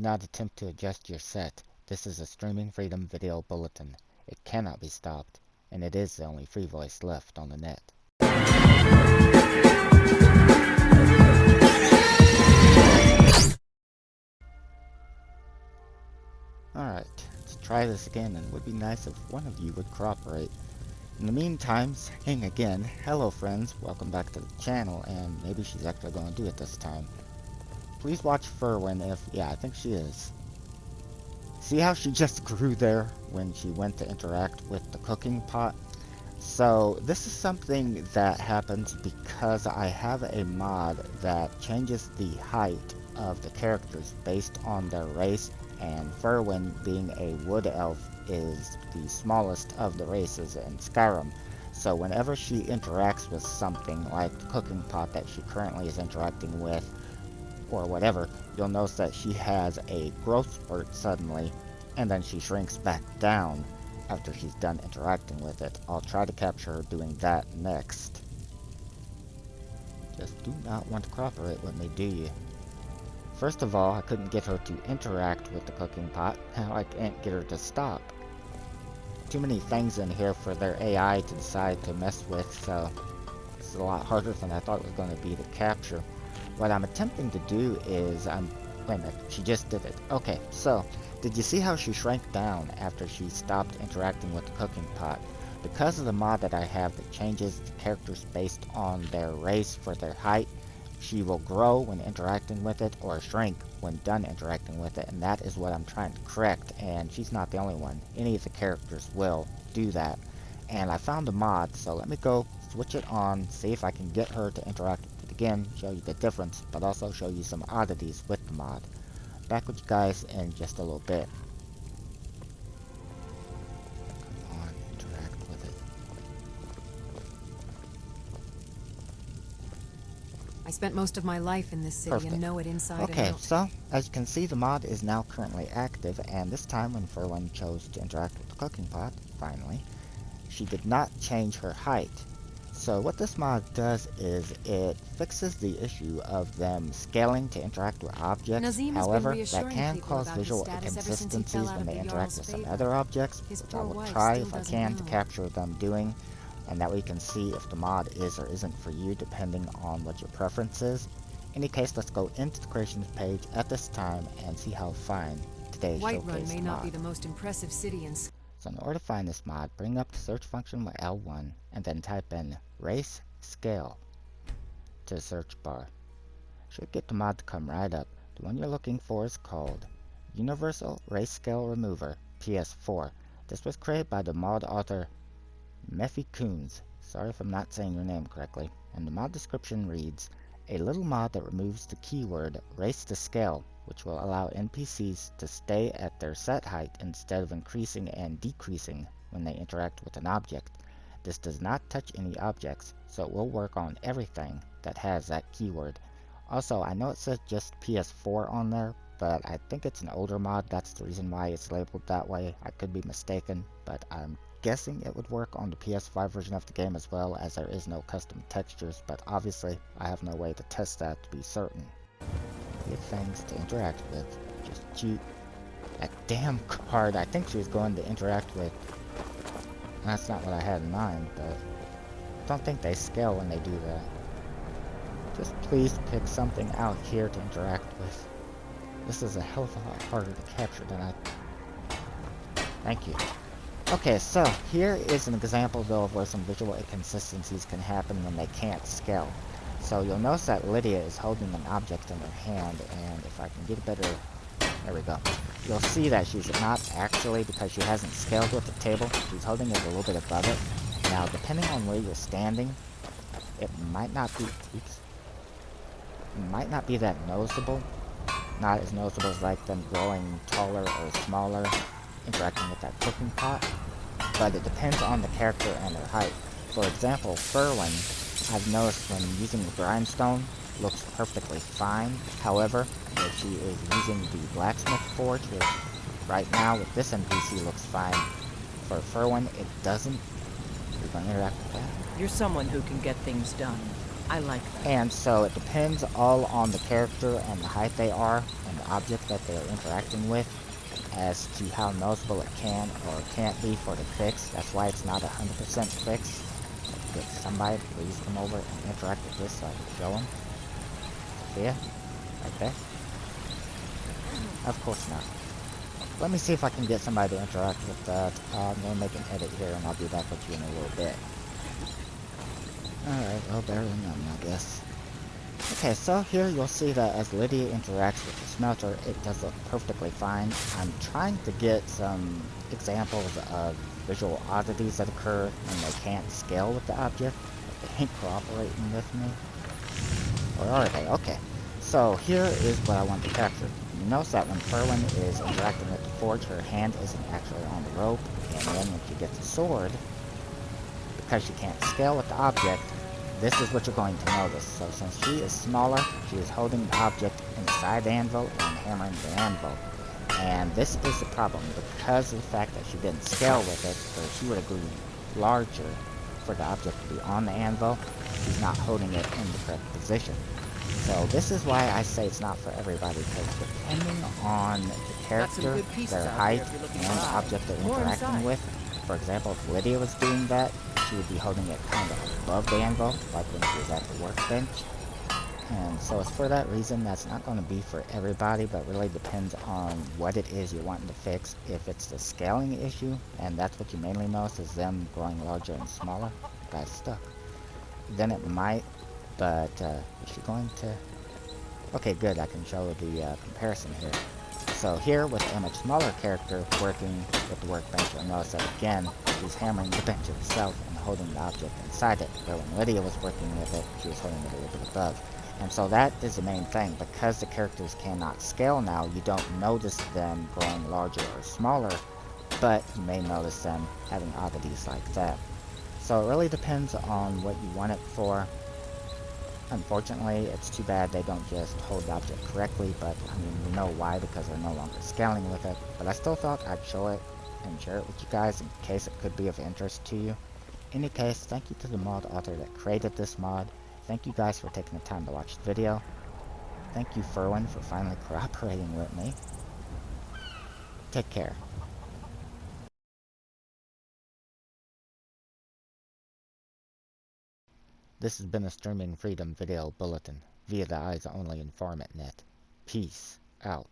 not attempt to adjust your set. This is a streaming freedom video bulletin. It cannot be stopped, and it is the only free voice left on the net. Alright, let's try this again, and it would be nice if one of you would cooperate. In the meantime, hang again. Hello friends, welcome back to the channel, and maybe she's actually going to do it this time. Please watch Furwin if, yeah, I think she is. See how she just grew there when she went to interact with the cooking pot? So this is something that happens because I have a mod that changes the height of the characters based on their race, and Furwin, being a wood elf, is the smallest of the races in Skyrim. So whenever she interacts with something like the cooking pot that she currently is interacting with, or whatever, you'll notice that she has a growth spurt suddenly, and then she shrinks back down after she's done interacting with it. I'll try to capture her doing that next. Just do not want to cooperate with me, do you? First of all, I couldn't get her to interact with the cooking pot. Now I can't get her to stop. Too many things in here for their AI to decide to mess with, so this is a lot harder than I thought it was going to be to capture. What I'm attempting to do is, wait a minute, she just did it. Okay, so, did you see how she shrank down after she stopped interacting with the cooking pot? Because of the mod that I have that changes the characters based on their race for their height, she will grow when interacting with it, or shrink when done interacting with it, and that is what I'm trying to correct, and she's not the only one. Any of the characters will do that. And I found a mod, so let me go switch it on, see if I can get her to interact with it again, show you the difference, but also show you some oddities with the mod. Back with you guys in just a little bit. Come on, interact with it. I spent most of my life in this city. Perfect. And know it inside and Okay, out. so as you can see, the mod is now currently active, and this time when Furwin chose to interact with the cooking pot, finally, she did not change her height. So what this mod does is it fixes the issue of them scaling to interact with objects. However, that can cause visual inconsistencies when they interact with some other objects, which I will try if I can to capture them doing, and that way you can see if the mod is or isn't for you depending on what your preference is. In any case, let's go into the creations page at this time and see how fine today's showcase Whiterun may not mod. be the most impressive city in. So in order to find this mod, bring up the search function with L1 and then type in race scale to the search bar. Should get the mod to come right up. The one you're looking for is called Universal Race Scale Remover PS4. This was created by the mod author Mephy-kuns. Sorry if I'm not saying your name correctly. And the mod description reads, a little mod that removes the keyword race to scale, which will allow NPCs to stay at their set height instead of increasing and decreasing when they interact with an object. This does not touch any objects, so it will work on everything that has that keyword. Also, I know it says just PS4 on there, but I think it's an older mod. That's the reason why it's labeled that way. I could be mistaken, but I'm guessing it would work on the PS5 version of the game as well, as there is no custom textures, but obviously I have no way to test that to be certain. Good things to interact with. Just cheat. That damn card, I think she was going to interact with. That's not what I had in mind, but I don't think they scale when they do that. Just please pick something out here to interact with. This is a hell of a lot harder to capture than I... Thank you. Okay, so here is an example though of where some visual inconsistencies can happen when they can't scale. So you'll notice that Lydia is holding an object in her hand, and if I can get a better... There we go. You'll see that she's not actually, because she hasn't scaled with the table, she's holding it a little bit above it. Now, depending on where you're standing, it might not be... Oops. It might not be that noticeable. Not as noticeable as like them growing taller or smaller, interacting with that cooking pot. But it depends on the character and their height. For example, Furwin, I've noticed when using the grindstone, looks perfectly fine. However, if she is using the blacksmith forge, which right now with this NPC looks fine, for Furwin it doesn't. We're going to interact with that. You're someone who can get things done. I like that. And so it depends all on the character and the height they are and the object that they're interacting with as to how noticeable it can or can't be for the fix. That's why it's not 100% fixed. Get somebody to please come over and interact with this so I can show them. Sophia, right there. Of course not. Let me see if I can get somebody to interact with that. I'm going to make an edit here and I'll be back with you in a little bit. Alright, well, better than none, I guess. Okay, so here you'll see that as Lydia interacts with the smelter, it does look perfectly fine. I'm trying to get some examples of visual oddities that occur when they can't scale with the object. They ain't cooperating with me. Or are they? Okay. So here is what I want to capture. You notice that when Ferwin is interacting with the forge, her hand isn't actually on the rope, and then when she gets a sword, because she can't scale with the object, this is what you're going to notice. So since she is smaller, she is holding the object inside the anvil and hammering the anvil. And this is the problem, because of the fact that she didn't scale with it, or she would have grew larger for the object to be on the anvil, she's not holding it in the correct position. So this is why I say it's not for everybody, because depending on the character, their height, and the object they're interacting with, for example, if Lydia was doing that, she would be holding it kind of above the anvil, like when she was at the workbench. And so it's for that reason that's not going to be for everybody, but really depends on what it is you're wanting to fix. If it's the scaling issue, and that's what you mainly notice is them growing larger and smaller, guy's stuck, then it might, but is she going to... Okay, good, I can show the comparison here. So here, with a much smaller character working with the workbench, you'll notice that again, she's hammering the bench itself and holding the object inside it, where when Lydia was working with it, she was holding it a little bit above. And so that is the main thing. Because the characters cannot scale now, you don't notice them growing larger or smaller, but you may notice them having oddities like that. So it really depends on what you want it for. Unfortunately, it's too bad they don't just hold the object correctly, but I mean, we know why, because they're no longer scaling with it. But I still thought I'd show it and share it with you guys in case it could be of interest to you. In any case, thank you to the mod author that created this mod. Thank you guys for taking the time to watch the video. Thank you, Ferwin, for finally cooperating with me. Take care. This has been a Streaming Freedom Video Bulletin via the Eyes Only Informant Net. Peace out.